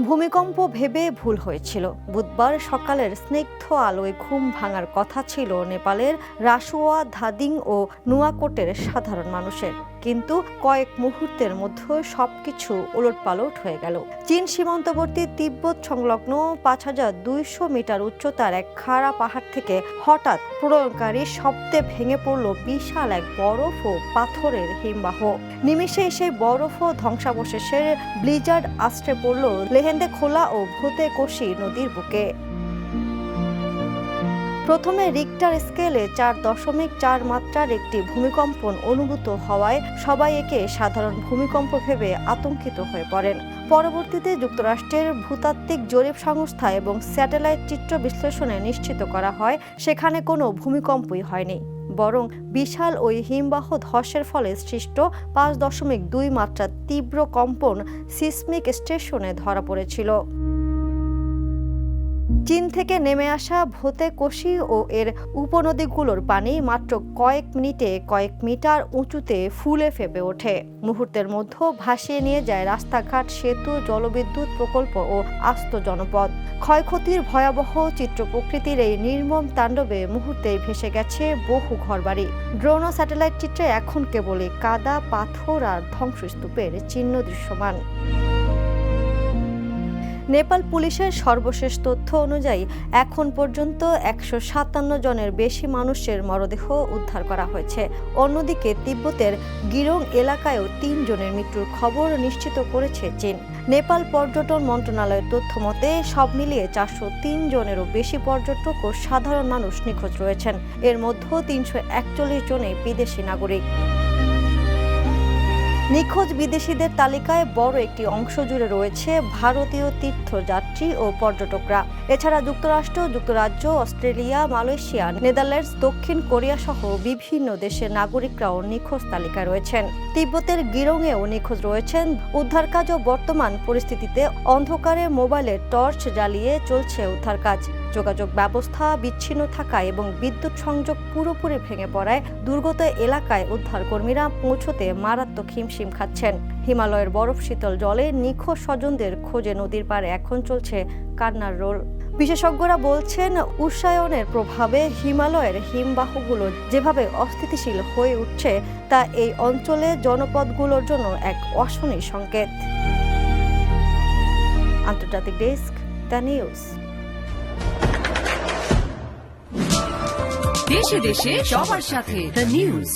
ভূমিকম্প ভেবে ভুল হয়েছিল। বুধবার সকালের স্নিগ্ধ আলোয় ঘুম ভাঙার কথা ছিল নেপালের রাসুয়া, ধাদিং ও নুয়াকোটের সাধারণ মানুষের, কিন্তু কয়েক মুহূর্তের মধ্যে সবকিছু ওলটপালট হয়ে গেল। চীন সীমান্তবর্তী তিব্বত সংলগ্ন ৫,২০০ মিটার উচ্চতার এক খাড়া পাহাড় থেকে হঠাৎ প্রলয়ঙ্কারী শব্দে ভেঙে পড়ল বিশাল এক বরফ ও পাথরের হিমবাহ। নিমেষে সেই বরফ ও ধ্বংসাবশেষের ব্লিজার্ড আশ্রে পড়ল লেহেন্দে খোলা ও ভোতে কোশি নদীর বুকে। প্রথমে রিক্টার স্কেলে ৪.৪ মাত্রার একটি ভূমিকম্পন অনুভূত হওয়ায় সবাই একে সাধারণ ভূমিকম্প ভেবে আতঙ্কিত হয়ে পড়েন। পরবর্তীতে যুক্তরাষ্ট্রের ভূতাত্ত্বিক জরিপ সংস্থা এবং স্যাটেলাইট চিত্র বিশ্লেষণে নিশ্চিত করা হয় সেখানে কোনো ভূমিকম্পই হয়নি, বরং বিশাল ওই হিমবাহ ধসের ফলে সৃষ্ট ৫.২ মাত্রার তীব্র কম্পন সিসমিক স্টেশনে ধরা পড়েছিল। চীন থেকে নেমে আসা ভোতে কোশি ও এর উপনদীগুলোর পানি মাত্র কয়েক মিনিটে কয়েক মিটার উঁচুতে ফুলে ফেপে ওঠে। মুহূর্তের মধ্যে ভাসিয়ে নিয়ে যায় রাস্তাঘাট, সেতু, জলবিদ্যুৎ প্রকল্প ও আস্ত জনপদ। ক্ষয়ক্ষতির ভয়াবহ চিত্র প্রকৃতির এই নির্মম তাণ্ডবে মুহূর্তেই ভেসে গেছে বহু ঘরবাড়ি। ড্রোন ও স্যাটেলাইট চিত্রে এখন কেবলই কাদা, পাথর আর ধ্বংসস্তূপের চিহ্ন দৃশ্যমান। নেপাল পুলিশের সর্বশেষ তথ্য অনুযায়ী এখন পর্যন্ত ১৫৭ জনের বেশি মানুষের মরদেহ উদ্ধার করা হয়েছে। অন্যদিকে তিব্বতের গিরং এলাকায়ও ৩ জনের মৃত্যুর খবর নিশ্চিত করেছে চীন। নেপাল পর্যটন মন্ত্রণালয়ের তথ্য মতে সব মিলিয়ে ৪০৩ জনেরও বেশি পর্যটক ও সাধারণ মানুষ নিখোঁজ রয়েছেন। এর মধ্যে ৩৪১ জনই বিদেশি নাগরিক। নিখোঁজ বিদেশিদের তালিকায় বড় একটি অংশ জুড়ে রয়েছে ভারতীয় তীর্থযাত্রী ও পর্যটকরা। এছাড়া যুক্তরাষ্ট্র, যুক্তরাজ্য, অস্ট্রেলিয়া, মালয়েশিয়া, নেদারল্যান্ডস, দক্ষিণ কোরিয়া সহ বিভিন্ন দেশের নাগরিকরাও নিখোঁজ তালিকায় রয়েছেন। তিব্বতের গিরংয়েও নিখোঁজ রয়েছেন। উদ্ধার কাজ ও বর্তমান পরিস্থিতিতে অন্ধকারে মোবাইলের টর্চ জ্বালিয়ে চলছে উদ্ধার কাজ। যোগাযোগ ব্যবস্থা বিচ্ছিন্ন থাকায় এবং বিদ্যুৎ সংযোগ পুরোপুরি ভেঙে পড়ায় দুর্গত এলাকায় উদ্ধারকর্মীরা পৌঁছতে মারাত্মক হিমশিম খাচ্ছেন। হিমালয়ের বরফ শীতল জলে নিখোঁজ স্বজনদের খোঁজে নদীর পাড়ে এখন চলছে কান্নার রোল। বিশেষজ্ঞরা বলছেন, উষ্ণায়নের প্রভাবে হিমালয়ের হিমবাহগুলো যেভাবে অস্থিতিশীল হয়ে উঠছে তা এই অঞ্চলে জনপদগুলোর জন্য এক অশনি সংকেত। আন্তর্জাতিক ডেস্ক, দ্য নিউজ। দেশে দেশে সবার সাথে দ্য নিউজ।